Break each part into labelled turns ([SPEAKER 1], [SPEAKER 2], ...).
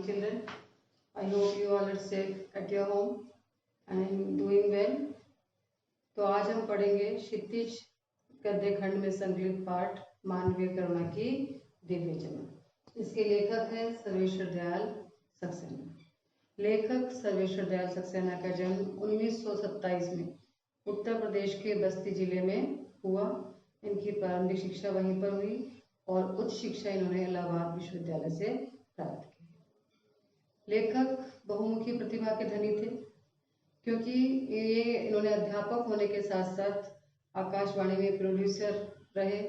[SPEAKER 1] Children, I hope you all are safe at your home and doing well. तो आज हम पढ़ेंगे क्षितिज गद्य खंड में संकलित पाठ मानवीय करुणा की दिव्य चमक। इसके लेखक हैं सर्वेश्वर दयाल सक्सेना। लेखक सर्वेश्वर दयाल सक्सेना का जन्म 1927 में उत्तर प्रदेश के बस्ती जिले में हुआ। इनकी प्रारंभिक शिक्षा वहीं पर हुई और उच्च शिक्षा इन्होंने इलाहाबाद विश्वविद्यालय से प्राप्त की। लेखक बहुमुखी प्रतिभा के धनी थे, क्योंकि इन्होंने अध्यापक होने के साथ साथ आकाशवाणी में प्रोड्यूसर रहे,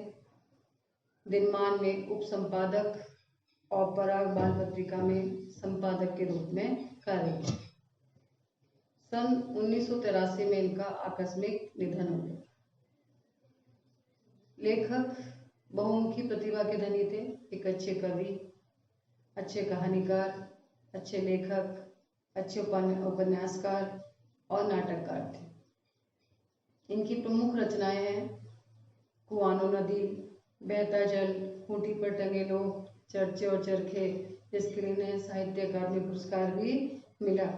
[SPEAKER 1] दिनमान में उप संपादक और पराग बाल पत्रिका में संपादक के रूप में कार्य किया। सन 1983 में इनका आकस्मिक निधन हो गया। लेखक बहुमुखी प्रतिभा के धनी थे, एक अच्छे कवि, अच्छे कहानीकार, अच्छे लेखक, अच्छे उपन्यासकार और नाटककार थे। इनकी प्रमुख रचनाएं हैं कुआनो नदी, बहता जल, खूंटी पर टंगे लोग, चर्चे और चरखे, जिसके लिए इन्हें साहित्य अकादमी पुरस्कार भी मिला।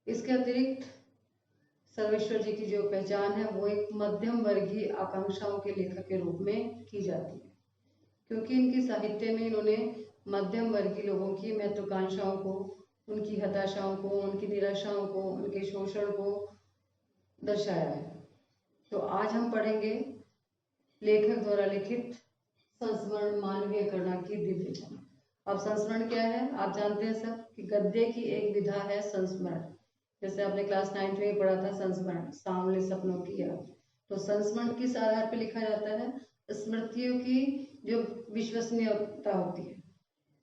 [SPEAKER 1] इसके अतिरिक्त सर्वेश्वर जी की जो पहचान है वो एक मध्यम वर्गीय आकांक्षाओं के लेखक के रूप में की जाती है, क्योंकि इनके साहित्य में इन्होंने मध्यम वर्गीय लोगों की महत्वाकांक्षाओं को, उनकी हताशाओं को, उनकी निराशाओं को, उनके शोषण को दर्शाया है। तो आज हम पढ़ेंगे लेखक द्वारा लिखित संस्मरण मानवीय करुणा की दिव्य चमक। अब संस्मरण क्या है आप जानते हैं सब कि गद्य की एक विधा है संस्मरण। जैसे आपने क्लास 9 में पढ़ा था संस्मरण, सांवले सपनों की याद। तो संस्मरण किस आधार पर लिखा जाता है? स्मृतियों की जो विश्वसनीयता होती है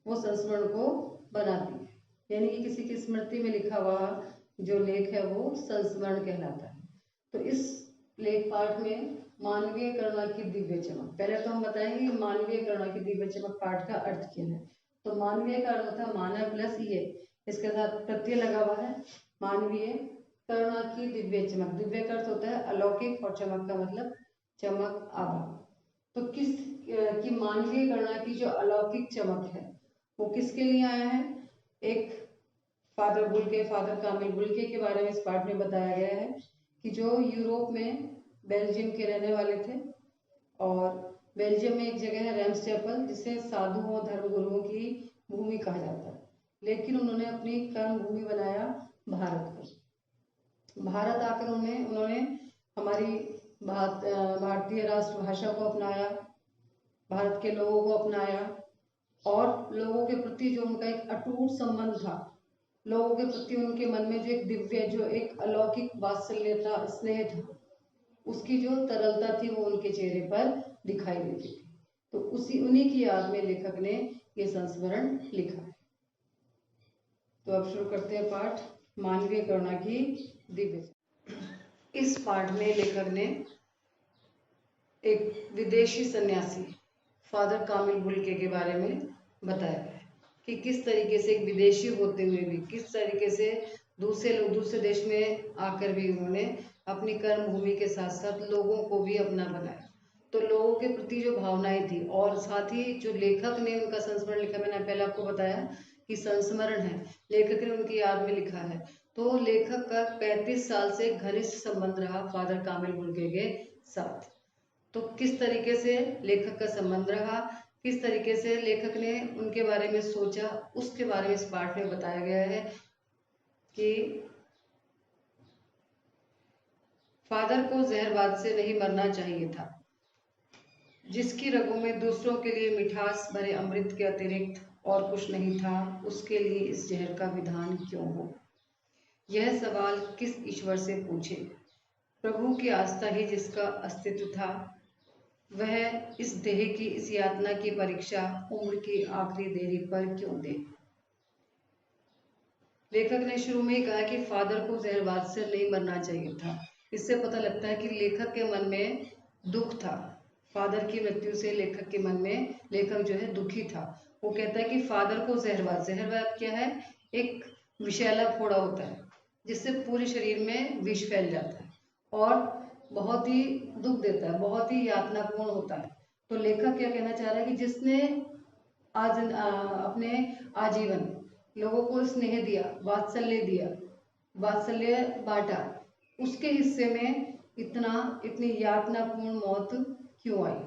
[SPEAKER 1] वो संस्मरण को बनाती है, यानी कि किसी की स्मृति में लिखा हुआ जो लेख है वो संस्मरण कहलाता है। तो इस लेख पाठ में मानवीय करुणा की दिव्य चमक, पहले तो हम बताएंगे मानवीय करुणा की दिव्य चमक पाठ का अर्थ क्या है। तो मानवीय का अर्थ होता है मानव प्लस ये, इसके साथ प्रत्यय लगा हुआ है। मानवीय करुणा की दिव्य चमक, दिव्य का अर्थ होता है अलौकिक और चमक का मतलब चमक आभा। तो किस की मानवीय करुणा की जो अलौकिक चमक है वो किसके लिए आया है? एक फादर बुल्के, फादर कामिल बुल्के के बारे में इस पाठ में बताया गया है कि जो यूरोप में बेल्जियम के रहने वाले थे, और बेल्जियम में एक जगह है रेम्सचैपल, जिसे साधुओं धर्मगुरुओं की भूमि कहा जाता है, लेकिन उन्होंने अपनी कर्म भूमि बनाया भारत को। भारत आकर उन्होंने हमारी भारतीय राष्ट्रभाषा को अपनाया, भारत के लोगों को अपनाया, और लोगों के प्रति जो उनका एक अटूट संबंध था, लोगों के प्रति उनके मन में जो एक दिव्य, जो एक अलौकिक वात्सल्य था, स्नेह था, उसकी जो तरलता थी वो उनके चेहरे पर दिखाई देती थी। तो उन्हीं की याद में लेखक ने ये संस्मरण लिखा है। तो अब शुरू करते हैं पाठ मानवीय करुणा की दिव्य। इस पाठ में लेखक ने एक विदेशी सन्यासी फादर कामिल बुल्के के बारे में बताया है कि किस तरीके से एक विदेशी होते हुए भी किस तरीके से दूसरे देश में आकर भी उन्होंने अपनी कर्म भूमि के साथ साथ लोगों को भी अपना बनाया। तो लोगों के प्रति जो भावनाएं थी, और साथ ही जो लेखक ने उनका संस्मरण लिखा, मैंने पहले आपको बताया कि संस्मरण है, लेखक ने उनकी याद में लिखा है। तो लेखक का 35 साल से घनिष्ठ संबंध रहा फादर कामिल बुल्के के साथ। तो किस तरीके से लेखक का संबंध रहा, किस तरीके से लेखक ने उनके बारे में सोचा, उसके बारे में इस पाठ में बताया गया है कि फादर को जहरबाद से नहीं मरना चाहिए था। जिसकी रगों में दूसरों के लिए मिठास भरे अमृत के अतिरिक्त और कुछ नहीं था, उसके लिए इस जहर का विधान क्यों हो? यह सवाल किस ईश्वर से पूछे? प्रभु की आस्था ही जिसका अस्तित्व था, वह इस देह की इस यातना की परीक्षा उम्र की आखिरी देरी पर क्यों दे? लेखक ने शुरू में ही कहा कि फादर को जहरबाद से नहीं मरना चाहिए था। इससे पता लगता है कि लेखक के मन में दुख था। फादर की मृत्यु से लेखक के मन में, लेखक जो है दुखी था। वो कहता है कि फादर को जहरबाद क्या है? एक विषैला फोड़ा होता है जिससे पूरे शरीर में विष फैल जाता है और बहुत ही दुख देता है, बहुत ही यातनापूर्ण होता है। तो लेखक क्या कहना चाह रहा है कि जिसने अपने आजीवन लोगों को स्नेह दिया, वात्सल्य बांटा, उसके हिस्से में इतनी यातनापूर्ण मौत क्यों आई?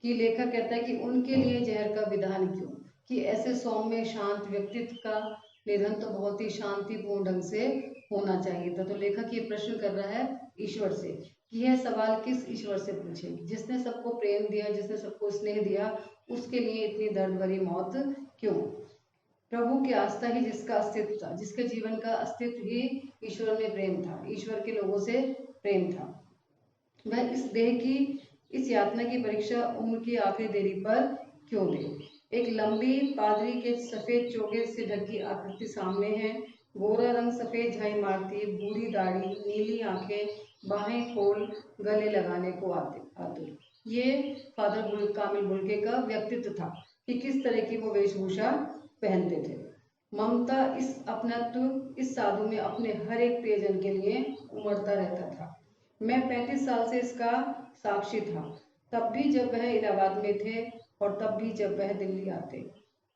[SPEAKER 1] कि लेखक कहता है कि उनके लिए जहर का विधान क्यों, कि ऐसे सौम्य शांत व्यक्तित्व का निधन तो बहुत ही शांतिपूर्ण ढंग से होना चाहिए था। तो लेखक ये प्रश्न कर रहा है ईश्वर से कि यह सवाल किस ईश्वर से पूछे, जिसने सबको प्रेम दिया, जिसने सबको स्नेह दिया, उसके लिए इतनी दर्द भरी मौत क्यों? प्रभु की आस्था ही जिसका अस्तित्व था, जिसके जीवन का अस्तित्व ही ईश्वर में प्रेम था, ईश्वर के लोगों से प्रेम था, वह इस देह की इस यातना की परीक्षा उम्र की आखिरी देरी पर क्यों दे? एक लंबी पादरी के सफेद चोगे से ढकी आकृति सामने है, गोरा रंग सफेद झाई मारती, बूढ़ी दाढ़ी, नीली आंखें, बाहें खोल गले लगाने को आतुर। ये फादर कामिल बुल्के का व्यक्तित्व था कि किस तरह की वो वेशभूषा पहनते थे। ममता इस अपनत्व इस साधु में अपने हर एक प्रियजन के लिए उमड़ता रहता था। मैं 35 साल से इसका साक्षी था, तब भी जब वह इलाहाबाद में थे और तब भी जब वह दिल्ली आते।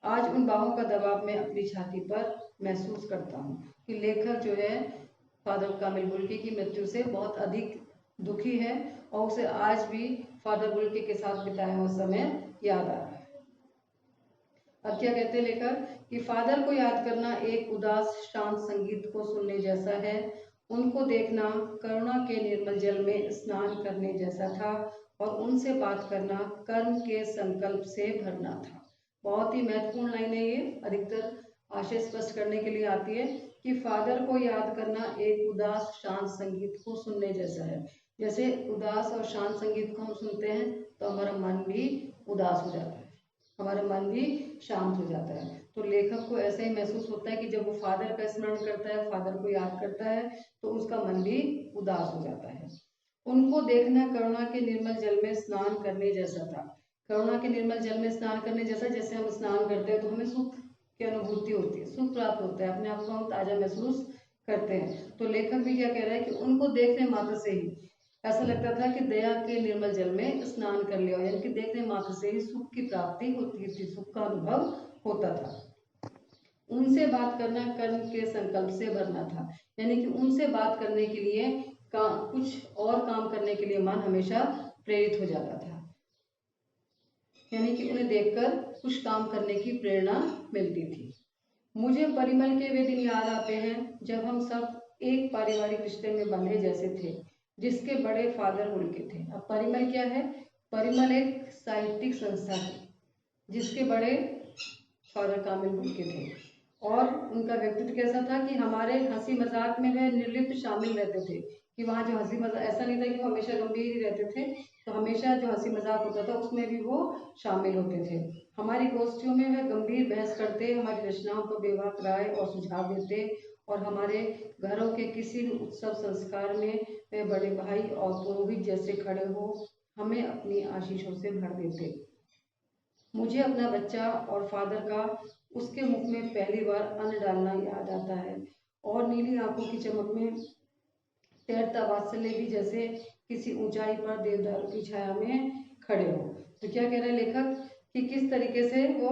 [SPEAKER 1] आज उन बाहों का दबाव मैं अपनी छाती पर महसूस करता हूँ कि लेखक जो है फादर कामिल बुल्के की मृत्यु से बहुत अधिक दुखी है और उसे आज भी फादर बुल्के के साथ बिताया हुआ समय याद आ रहा है। अब क्या कहते हैं लेखक कि फादर को याद करना एक उदास शांत संगीत को सुनने जैसा है, उनको देखना करुणा के निर्मल जल में स्नान करने जैसा था और उनसे बात करना कर्म के संकल्प से भरना था। बहुत ही महत्वपूर्ण लाइन है ये, अधिकतर आशय स्पष्ट करने के लिए आती है कि फादर को याद करना एक उदास शांत संगीत को सुनने जैसा है। जैसे उदास और शांत संगीत को हम सुनते हैं तो हमारा मन भी उदास हो जाता है, हमारा मन भी शांत हो जाता है। तो लेखक को ऐसा ही महसूस होता है कि जब वो फादर का स्मरण करता है, फादर को याद करता है, तो उसका मन भी उदास हो जाता है। उनको देखना करुणा के निर्मल जल में स्नान करने जैसा था। करुणा के निर्मल जल में स्नान करने जैसा, जैसे हम स्नान करते हैं तो हमें सुख की अनुभूति होती है, सुख प्राप्त होता है, अपने आप को हम ताजा महसूस करते हैं। तो लेखक भी क्या कह रहा है कि उनको देखने मात्र से ही ऐसा लगता था कि दया के निर्मल जल में स्नान कर लिया, यानी कि देखने मात्र से ही सुख की प्राप्ति होती थी, सुख का अनुभव होता था। उनसे बात करना कर्म के संकल्प से भरना था, यानी कि उनसे बात करने के लिए कुछ और काम करने के लिए मन हमेशा प्रेरित हो जाता था, यानी कि उन्हें देखकर कुछ काम करने की प्रेरणा मिलती थी। मुझे परिमल के वे दिन याद आते हैं जब हम सब एक पारिवारिक रिश्ते में बंधे जैसे थे, जिसके बड़े फादर बुल्के थे। अब परिमल क्या है? परिमल एक साहित्यिक संस्था थी जिसके बड़े फादर कामिल बुल्के थे और उनका व्यक्तित्व कैसा था कि हमारे हंसी मजाक में वह निर्लिप्त शामिल रहते थे, कि वहाँ जो हंसी मजाक, ऐसा नहीं था कि वो हमेशा गंभीर ही रहते थे, तो हमेशा जो हंसी मजाक होता था उसमें भी वो शामिल होते थे। हमारी गोष्ठियों में वह गंभीर बहस करते, हमारी रचनाओं को बेबाक राय और सुझाव देते और हमारे घरों के किसी भी उत्सव संस्कार में वे बड़े भाई और पुरोहित जैसे खड़े हो हमें अपनी आशीषों से भर देते। मुझे अपना बच्चा और फादर का उसके मुख में पहली बार अन्न डालना याद आता है और नीली आंखों की चमक में तैरता वात्सल्य भी जैसे किसी ऊंचाई पर देवदारों की छाया में खड़े हो। तो क्या कह रहे हैं लेखक कि किस तरीके से वो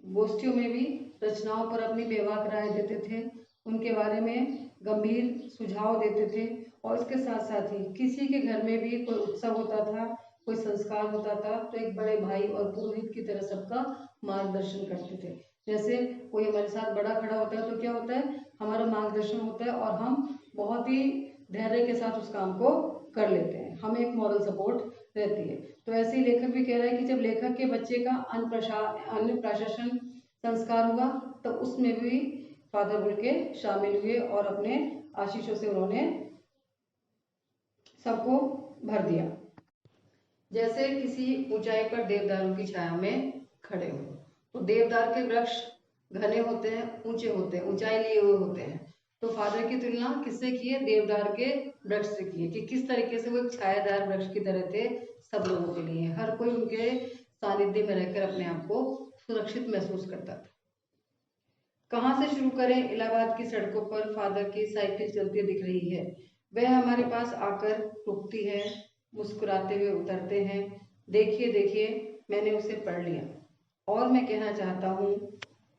[SPEAKER 1] गोष्ठियों में भी रचनाओं पर अपनी बेबाक राय देते थे, उनके बारे में गंभीर सुझाव देते थे और इसके साथ साथ ही किसी के घर में भी कोई उत्सव होता था, कोई संस्कार होता था तो एक बड़े भाई और पुरोहित की तरह सबका मार्गदर्शन करते थे। जैसे कोई हमारे साथ बड़ा खड़ा होता है तो क्या होता है, हमारा मार्गदर्शन होता है और हम बहुत ही धैर्य के साथ उस काम को कर लेते हैं, हमें एक मॉरल सपोर्ट रहती है। तो ऐसे ही लेखक भी कह रहा है कि जब लेखक के बच्चे का अन्न प्राशन संस्कार हुआ तो उसमें भी फादर बुल्के शामिल हुए और अपने आशीषों से उन्होंने सबको भर दिया। जैसे किसी ऊंचाई पर देवदारों की छाया में खड़े हो, तो देवदार के वृक्ष घने होते हैं, ऊंचे होते हैं, ऊंचाई लिए हुए होते हैं। तो फादर की तुलना किससे की है? देवदार के वृक्ष से की है कि किस तरीके से वो एक छायादार वृक्ष की तरह थे सब लोगों के लिए। हर कोई उनके सानिध्य में रहकर अपने आप को सुरक्षित महसूस करता था। कहाँ से शुरू करें? इलाहाबाद की सड़कों पर फादर की साइकिल चलती दिख रही है, वह हमारे पास आकर रुकती है, मुस्कुराते हुए उतरते हैं। देखिए देखिए, मैंने उसे पढ़ लिया और मैं कहना चाहता हूँ।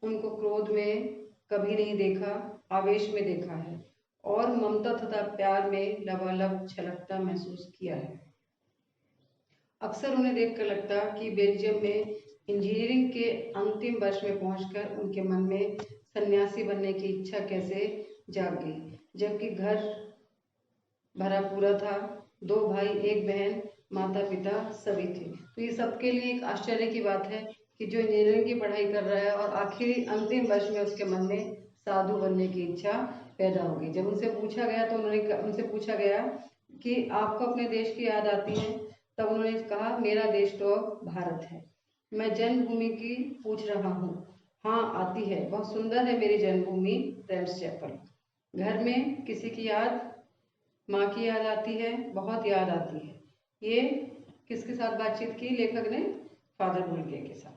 [SPEAKER 1] उनको क्रोध में कभी नहीं देखा, आवेश में देखा है और ममता तथा प्यार में लबालब छलकता महसूस किया है। अक्सर उन्हें देखकर लगता कि बेल्जियम में इंजीनियरिंग के अंतिम वर्ष में पहुंचकर उनके मन में सन्यासी बनने की इच्छा कैसे जाग गई, जबकि घर भरा पूरा था, 2 भाई 1 बहन, माता पिता सभी थे। तो ये सबके लिए एक आश्चर्य की बात है कि जो इंजीनियरिंग की पढ़ाई कर रहा है और आखिरी अंतिम वर्ष में उसके मन में साधु बनने की इच्छा पैदा हो गई। जब उनसे पूछा गया तो उनसे पूछा गया कि आपको अपने देश की याद आती है, तब उन्होंने कहा मेरा देश तो भारत है, मैं जन्मभूमि की पूछ रहा हूँ। हाँ आती है, बहुत सुंदर है मेरी जन्मभूमि फ्रेंड्स चैपल। घर में किसी की याद, माँ की याद आती है, बहुत याद आती है। ये किसके साथ बातचीत की लेखक ने? फादर बुल्के के साथ।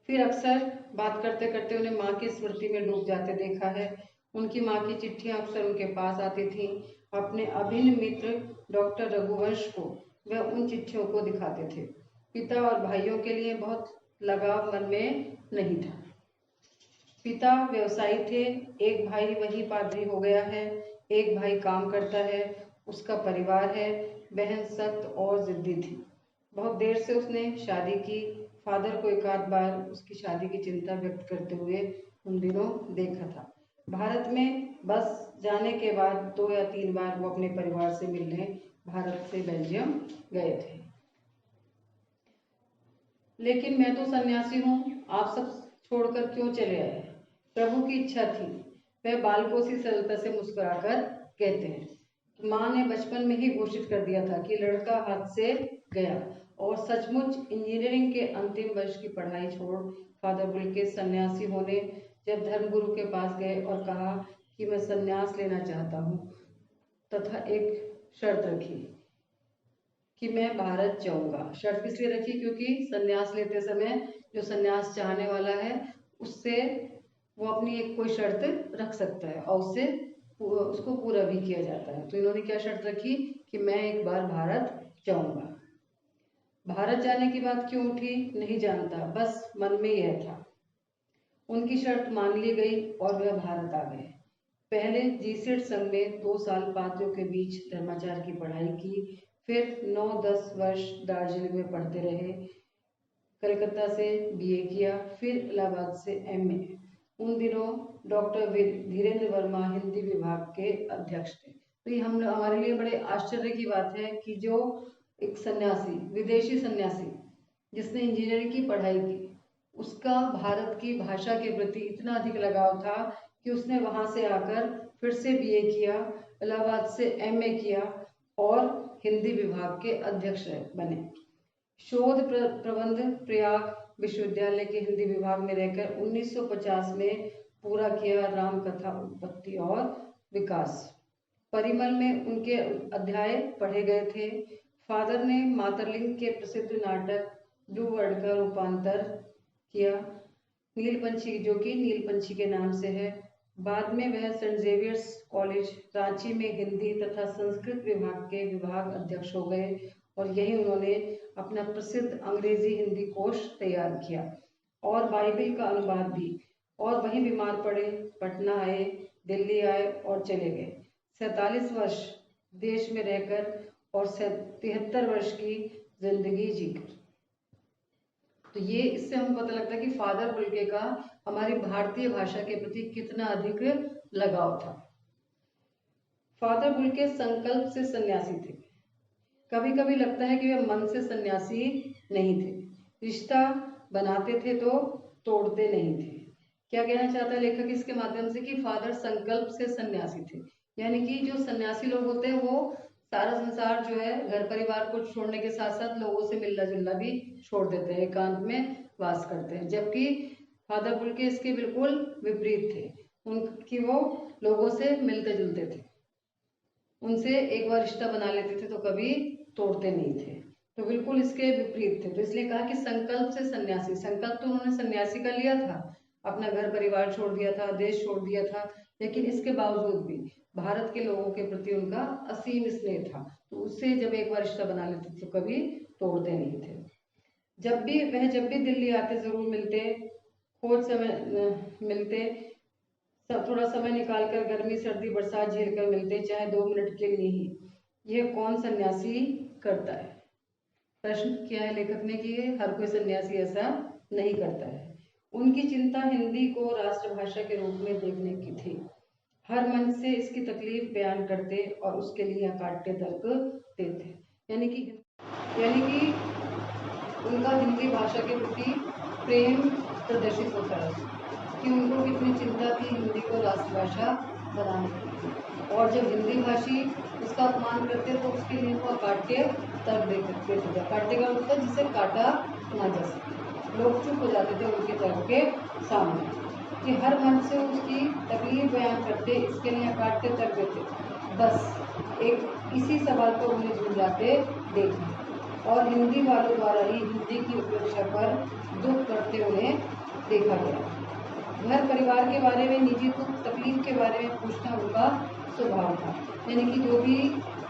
[SPEAKER 1] फिर अक्सर बात करते करते उन्हें माँ की स्मृति में डूब जाते देखा है। उनकी माँ की चिट्ठियां अक्सर उनके पास आती थीं। अपने अभिन्न मित्र डॉक्टर रघुवंश को वह उन चिट्ठियों को दिखाते थे। पिता और भाइयों के लिए बहुत लगाव मन में नहीं था। पिता व्यवसायी थे, एक भाई वही पादरी हो गया है, एक भाई काम करता है, उसका परिवार है, बहन सख्त और जिद्दी थी। बहुत देर से उसने शादी की। फादर को एक आध बार उसकी शादी की चिंता व्यक्त करते हुए उन दिनों देखा था। भारत में बस जाने के बाद 2 या 3 बार वो अपने परिवार से मिलने भारत से बेल्जियम गए थे। लेकिन मैं तो सन्यासी हूँ, आप सब छोड़कर क्यों चले आए? प्रभु की इच्छा थी, वह बालकों सी सरलता से मुस्कुराकर कहते हैं। माँ ने बचपन में ही घोषित कर दिया था कि लड़का हाथ से गया, और सचमुच इंजीनियरिंग के अंतिम वर्ष की पढ़ाई छोड़ फादर बुल्के सन्यासी होने जब धर्मगुरु के पास गए और कहा कि मैं सन्यास लेना चाहता हूँ तथा एक शर्त रखी कि मैं भारत जाऊंगा। शर्त किस लिए रखी? क्योंकि सन्यास लेते समय जो सन्यास चाहने वाला है उससे वो अपनी एक कोई शर्त रख सकता है और उसको पूरा भी किया जाता है। तो इन्होंने क्या शर्त रखी कि मैं एक बार भारत जाऊंगा। भारत जाने की बात क्यों उठी नहीं जानता, बस मन में यह था। उनकी शर्त मान ली गई और वह भारत आ गए। पहले जीसेट संघ में 2 साल पात्रों के बीच धर्माचार की पढ़ाई की, फिर 9-10 वर्ष दार्जिलिंग में पढ़ते रहे। कलकत्ता से बीए किया, फिर इलाहाबाद से एमए। उन दिनों डॉक्टर धीरेन्द्र वर्मा हिंदी विभाग के अध्यक्ष थे। तो ये हमारे लिए बड़े आश्चर्य की बात है कि जो एक सन्यासी, विदेशी सन्यासी जिसने इंजीनियरिंग की पढ़ाई की, उसका भारत की भाषा के प्रति इतना अधिक लगाव था कि उसने वहां से आकर फिर से बीए किया, इलाहाबाद से एमए किया और हिंदी विभाग के अध्यक्ष बने। शोध प्रबंध प्रयाग विश्वविद्यालय के हिंदी विभाग में रहकर 1950 में पूरा किया। रामकथा उत्पत्ति और विकास परिमल में उनके अध्याय पढ़े गए थे। फादर ने मातरलिंग के प्रसिद्ध नाटक ब्लू वर्ड का रूपांतर किया, नीलपंछी, जो कि नीलपंछी के नाम से है। बाद में वह सेंट जेवियर्स कॉलेज रांची में हिंदी तथा संस्कृत विभाग के विभाग अध्यक्ष हो गए और यही उन्होंने अपना प्रसिद्ध अंग्रेजी हिंदी कोश तैयार किया और बाइबिल का अनुवाद भी। और वहीं बीमार पड़े, पटना आए, दिल्ली आए और चले गए। 47 वर्ष देश में रहकर और 73 वर्ष की जिंदगी जीकर। तो ये इससे हमें पता लगता है कि फादर बुल्के का हमारी भारतीय भाषा के प्रति कितना अधिक लगाव था। फादर बुल्के संकल्प से सन्यासी थे। कभी कभी लगता है कि वे मन से सन्यासी नहीं थे, रिश्ता बनाते थे तो तोड़ते नहीं थे। क्या कहना चाहता है लेखक इसके माध्यम से? कि फादर संकल्प से सन्यासी थे, यानी कि जो सन्यासी लोग होते हैं वो सारा संसार जो है, घर परिवार को छोड़ने के साथ साथ लोगों से मिलना जुलना भी छोड़ देते हैं, एकांत में वास करते हैं। जबकि फादर बुल्के इसके बिल्कुल विपरीत थे। उनकी वो लोगों से मिलते जुलते थे, उनसे एक बार रिश्ता बना लेते थे तो कभी तोड़ते नहीं थे। तो बिल्कुल इसके विपरीत थे। तो इसलिए कहा कि संकल्प से सन्यासी। संकल्प तो उन्होंने सन्यासी का लिया था, अपना घर परिवार छोड़ दिया था, देश छोड़ दिया था, लेकिन इसके बावजूद भी भारत के लोगों के प्रति उनका असीम स्नेह था। तो उससे जब एक बार रिश्ता बना लेते थे तो कभी तोड़ते नहीं थे। जब भी दिल्ली आते जरूर मिलते, खोज समय मिलते, थोड़ा समय निकालकर गर्मी सर्दी बरसात झेल कर मिलते, चाहे 2 मिनट के लिए ही। यह कौन सन्यासी करता है? प्रश्न किया है लेखक ने कि हर कोई सन्यासी ऐसा नहीं करता है। उनकी चिंता हिंदी को राष्ट्रभाषा के रूप में देखने की थी। हर मंच से इसकी तकलीफ बयान करते और उसके लिए अकाट्य तर्क देते। यानी कि उनका हिंदी भाषा के प्रति प्रेम प्रदर्शित होता है कि उनको कितनी चिंता थी हिंदी को राष्ट्रभाषा बनाने की। और जब हिंदी भाषी उसका अपमान करते तो उसके लिए वो अकाट्य तर्क देते थे। अकाट्य का मतलब जिसे काटा ना जा सके। लोग चुप हो जाते थे उनके तर्क के सामने कि हर मंच से उसकी तकलीफ बयान करते, इसके लिए अकाट्य तर्क देते। बस एक इसी सवाल पर उन्हें झुंझलाते देखा और हिंदी वालों द्वारा ही हिंदी की उपेक्षा पर दुख करते उन्हें देखा गया। घर परिवार के बारे में, निजी दुख तकलीफ के बारे में पूछना उनका स्वभाव था। यानी कि जो भी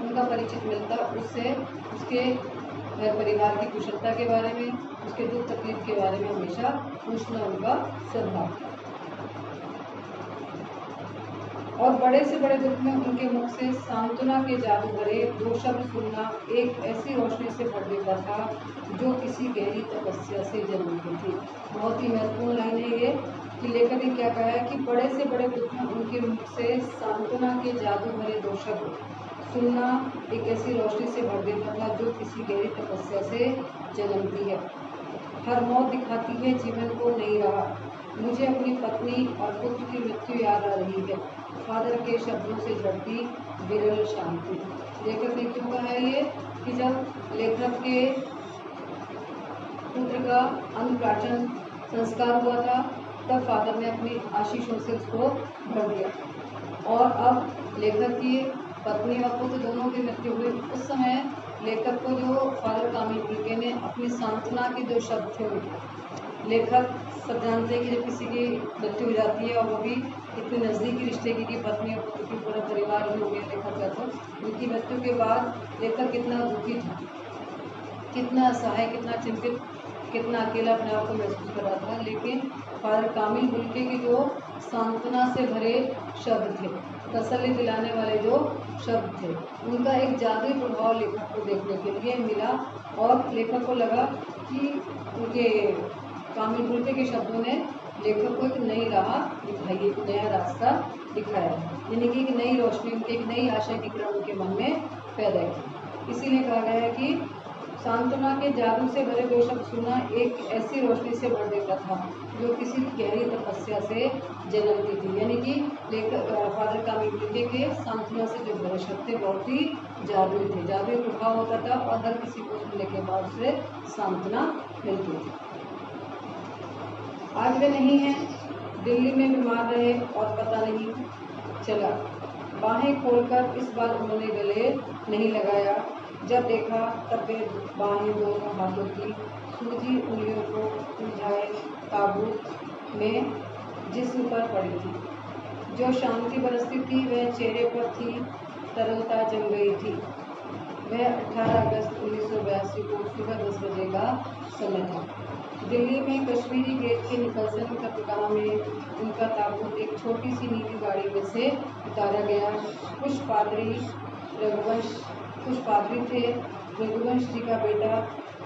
[SPEAKER 1] उनका परिचित मिलता उससे उसके घर परिवार की कुशलता के बारे में, उसके दुख तकलीफ के बारे में हमेशा पूछना उनका स्वभाव था। और बड़े से बड़े दुख में उनके मुख से सांत्वना के जादू भरे 2 शब्द सुनना एक ऐसी रोशनी से भर देता था जो किसी गहरी तपस्या से जन्मती थी। बहुत ही महत्वपूर्ण लाइन है ये कि लेखक ने क्या कहा है कि बड़े से बड़े दुख में उनके मुख से सांत्वना के जादू भरे 2 शब्द सुनना एक ऐसी रोशनी से भर देता था जो किसी गहरी तपस्या से जन्मती है। हर मौत दिखाती है जीवन को नहीं रहा। मुझे अपनी पत्नी और पुत्र की मृत्यु याद आ रही है। फादर के शब्दों से झड़ती विरल शांति। लेखक ने क्यों कहा है ये कि जब लेखक के पुत्र का अन्नप्राशन संस्कार हुआ था तब फादर ने अपनी आशीषों से उसको भर दिया और अब लेखक की पत्नी और पुत्र दोनों की मृत्यु हुई। उस समय लेखक को जो फादर कामिल फुल्के ने अपनी सांत्वना के 2 शब्द थे, लेखक सब जानते हैं कि जब किसी की मृत्यु हो जाती है और वो भी इतने नज़दीकी रिश्ते की पत्नी और पुत्र की पूरा परिवार ही हो गया लेखक का, तो उनकी मृत्यु के बाद लेखक कितना दुखी था, कितना असहाय, कितना चिंतित, कितना अकेला अपने आप को महसूस कर रहा था। लेकिन फादर कामिल फुल्के के जो सांत्वना से भरे शब्द थे, तसल्ली दिलाने वाले जो शब्द थे, उनका एक जादुई प्रभाव लेखक को देखने के लिए मिला और लेखक को लगा कि उनके कामिल फुल्के के शब्दों ने लेखक को एक नई राह दिखाई, एक नया रास्ता दिखाया, यानी कि एक नई रोशनी, एक नई आशा की किरण उनके मन में पैदा की। इसीलिए कहा गया है कि सांत्वना के जादू से भरे 2 शब्द सुनना एक ऐसी रोशनी से भर देता था जो किसी गहरी तपस्या से जन्मती थी। यानी कि लेखक फादर कामिल फुल्के के सांत्वना से जो भरे शब्द थे बहुत ही जादुई थे, जादुई प्रभाव होता था और हर किसी को सुनने के बाद उसे सांत्वना मिलती थी। आज वे नहीं हैं, दिल्ली में बीमार रहे और पता नहीं चला। बाहें खोलकर इस बार उन्होंने गले नहीं लगाया। जब देखा तब वे बाहें दोनों हाथों की सूजी उंगलियों को उलझाए ताबूत में जिस्म पर पड़ी थी। जो शांति बरसती थी वह चेहरे पर थी, तरलता जम गई थी। वह 18 अगस्त 1982 को सुबह 10 बजे का समय था। दिल्ली में कश्मीरी गेट के निकलने की प्रक्रिया में उनका ताबूत एक छोटी सी नीली गाड़ी में से उतारा गया। कुछ पादरी थे, रघुवंश जी का बेटा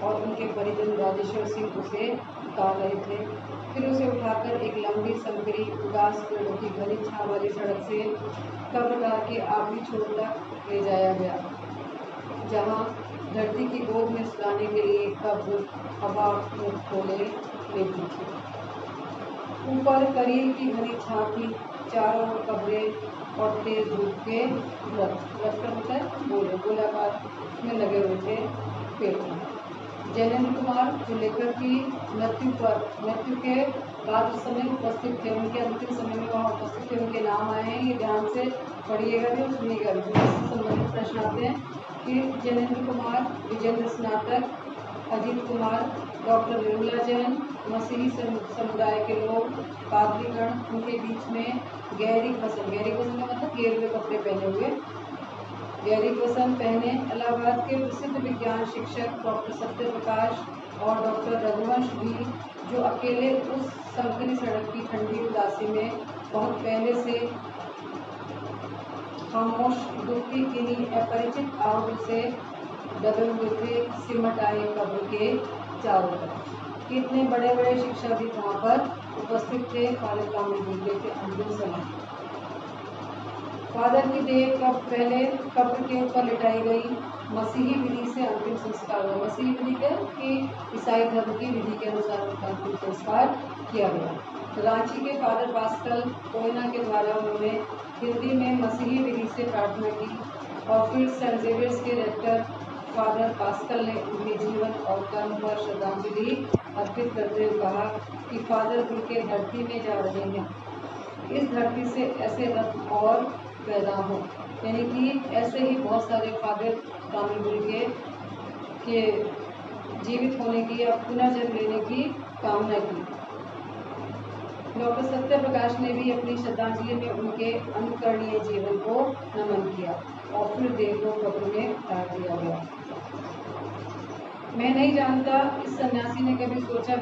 [SPEAKER 1] और उनके परिजन राजेश्वर सिंह उसे उतार रहे थे। फिर उसे उठाकर एक लंबी संकरी उदास पेड़ों की घनी छांव वाली सड़क से कब्रगाह के आखिरी छोर तक ले जाया गया, जहाँ धरती की गोद में सुलाने के लिए कब्र हवा खोले लेती थी। ऊपर करील की घनी छांव थी, चारों ओर कब्रें और तेज धूप के रथ होता है गोलाकार में लगे हुए थे पेड़। जैनेन्द्र कुमार जो लेखक की मृत्यु के बाद उस समय उपस्थित थे, उनके अंतिम समय में वहाँ उपस्थित थे, उनके नाम आए हैं, ये ध्यान से पढ़िएगा भी और सुनिएगा भी। इससे संबंधित प्रश्न आते हैं कि जैनेन्द्र कुमार, विजेंद्र स्नातक, अजीत कुमार, डॉक्टर निर्मला जैन, मसीही समुदाय के लोग, पादरीगण, उनके बीच में गहरी पसंद का मतलब गेरुए कपड़े पहने हुए, गहरी पसंद पहने इलाहाबाद के प्रसिद्ध विज्ञान शिक्षक डॉक्टर सत्य प्रकाश, और डॉक्टर रघुवंश भी, जो अकेले उस संकरी सड़क की ठंडी उदासी में बहुत पहले से खामोश दुख की किन्हीं अपरिचित आग से दबे हुए थे, सिमट आए कब्र के चारों तरफ। कितने बड़े बड़े शिक्षाविद वहाँ पर उपस्थित थे फादर कामिल बुल्के के अंतिम समय। फादर की देह कब पहले कब्र के ऊपर लिटाई गई, मसीही विधि से अंतिम संस्कार हुआ। मसीही विधि क्या कि ईसाई धर्म की विधि के अनुसार उनका अंतिम संस्कार किया गया। रांची के फादर पास्कल कोयना के द्वारा उन्होंने हिंदी में मसीही विधि से प्रार्थना की और फिर सेंट जेवियर्स के रेक्टर फादर पास्कल ने उनके जीवन और कर्म पर श्रद्धांजलि अर्पित करते हुए कहा कि फादर बुल्के धरती में जा रहे हैं, इस धरती से ऐसे रत्न और पैदा हो। यानी कि ऐसे ही बहुत सारे फादर कामिल बुल्के के जीवित होने की या पुनर्जन्म लेने की कामना की। डॉक्टर सत्य प्रकाश ने भी अपनी श्रद्धांजलि में उनके अनुकरणीय जीवन को नमन किया और फिर देह को कब्र में उतार दिया गया। मैं नहीं जानता इस सन्यासी ने कभी सोचा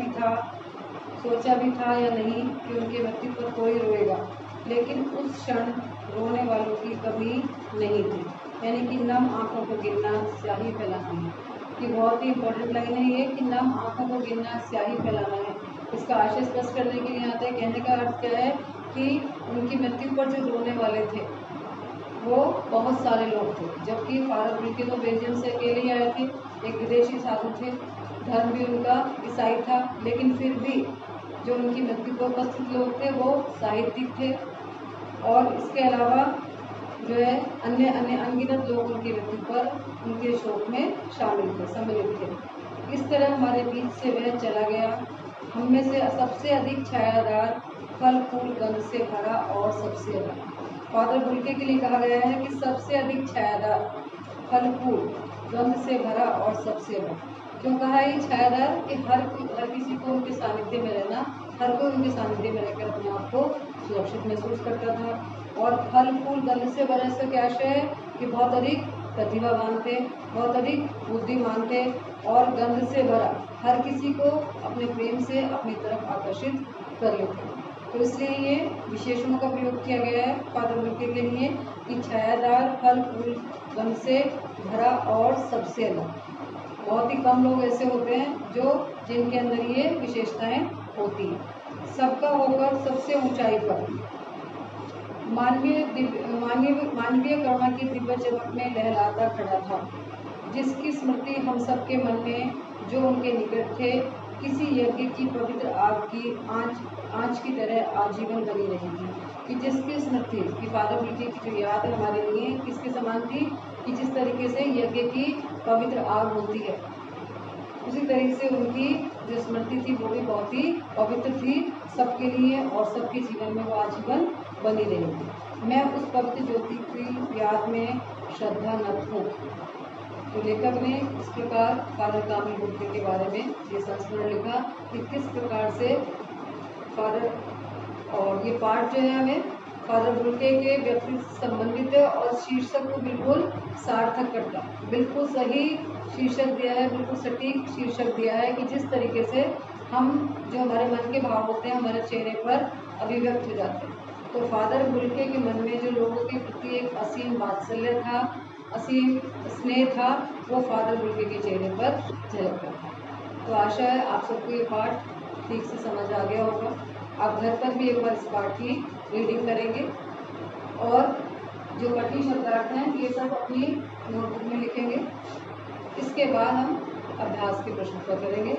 [SPEAKER 1] भी था या नहीं कि उनके व्यक्तित्व पर कोई रोएगा, लेकिन उस क्षण रोने वालों की कभी नहीं थी। यानी कि नम आंखों को गिनना, स्याही फैलाना है कि बहुत ही इंपॉर्टेंट लाइन है ये कि नम आंखों को गिनना, स्याही फैलाना है। इसका आशय स्पष्ट करने के लिए आता है। कहने का अर्थ क्या है कि उनकी मृत्यु पर जो रोने वाले थे वो बहुत सारे लोग थे, जबकि फादर बुल्के तो बेल्जियम से अकेले ही आए थे, एक विदेशी साधु थे, धर्म भी उनका ईसाई था, लेकिन फिर भी जो उनकी मृत्यु पर उपस्थित लोग थे वो साहित्यिक थे और इसके अलावा जो है अन्य अनगिनत लोग उनकी मृत्यु पर उनके शोक में शामिल थे, सम्मिलित थे। इस तरह हमारे बीच से वह चला गया, हम में से सबसे अधिक छायादार, फल फूल गंध से भरा और सबसे अधिक। फादर बुल्के के लिए कहा गया है कि सबसे अधिक छायादार, फल फूल गंध से भरा और सबसे अधिक। क्यों कहा है छायादार? कि हर किसी को उनके सानिध्य में रहना, हर कोई उनके सानिध्य में रहकर अपने आप को सुरक्षित महसूस करता था। और फल फूल गंध से भरा से क्या आशय है कि बहुत अधिक प्रतिभावान थे, बहुत अधिक बुद्धिमान थे और गंध से भरा, हर किसी को अपने प्रेम से अपनी तरफ आकर्षित कर लेते। तो इसलिए ये विशेषणों का प्रयोग किया गया है फादर बुल्के के लिए कि छायादार, फल फूल गंध से भरा और सबसे अलग। बहुत ही कम लोग ऐसे होते हैं जिनके अंदर ये विशेषताएं होती हैं। सबका होकर सबसे ऊंचाई पर मानवीय करुणा की दिव्य चमक में लहलाता खड़ा था, जिसकी स्मृति हम सबके मन में जो उनके निकट थे किसी यज्ञ की पवित्र आग की आंच की तरह आजीवन बनी रहेगी। कि जिसकी स्मृति की फादर बुल्के की जो याद हमारे लिए किसके समान थी कि जिस तरीके से यज्ञ की पवित्र आग होती है, उसी तरीके से उनकी जो स्मृति थी वो भी बहुत ही पवित्र थी सबके लिए और सबके जीवन में वो आजीवन बनी रहेगी। मैं उस पवित्र ज्योति की याद में श्रद्धा नत हूँ। तो लेखक ने इस प्रकार फादर कामिल बुल्के के बारे में ये संस्मरण लिखा कि किस प्रकार से फादर, और ये पाठ जो है हमें फादर बुल्के के व्यक्तित्व से संबंधित है और शीर्षक को बिल्कुल सार्थक करता है। बिल्कुल सही शीर्षक दिया है, बिल्कुल सटीक शीर्षक दिया है कि जिस तरीके से हम जो हमारे मन के भाव होते हैं हमारे चेहरे पर अभिव्यक्त हो जाते हैं। तो फादर बुल्के के मन में जो लोगों के प्रति एक असीम वात्सल्य था, असीम स्नेह था, वो फादर बुल्के के चेहरे पर झलकता था। तो आशा है आप सबको ये पाठ ठीक से समझ आ गया होगा। आप घर पर भी एक बार इस पाठ की रीडिंग करेंगे और जो कठिन शब्दार्थ हैं ये सब अपनी नोटबुक में लिखेंगे। इसके बाद हम अभ्यास के प्रश्न उत्तर करेंगे।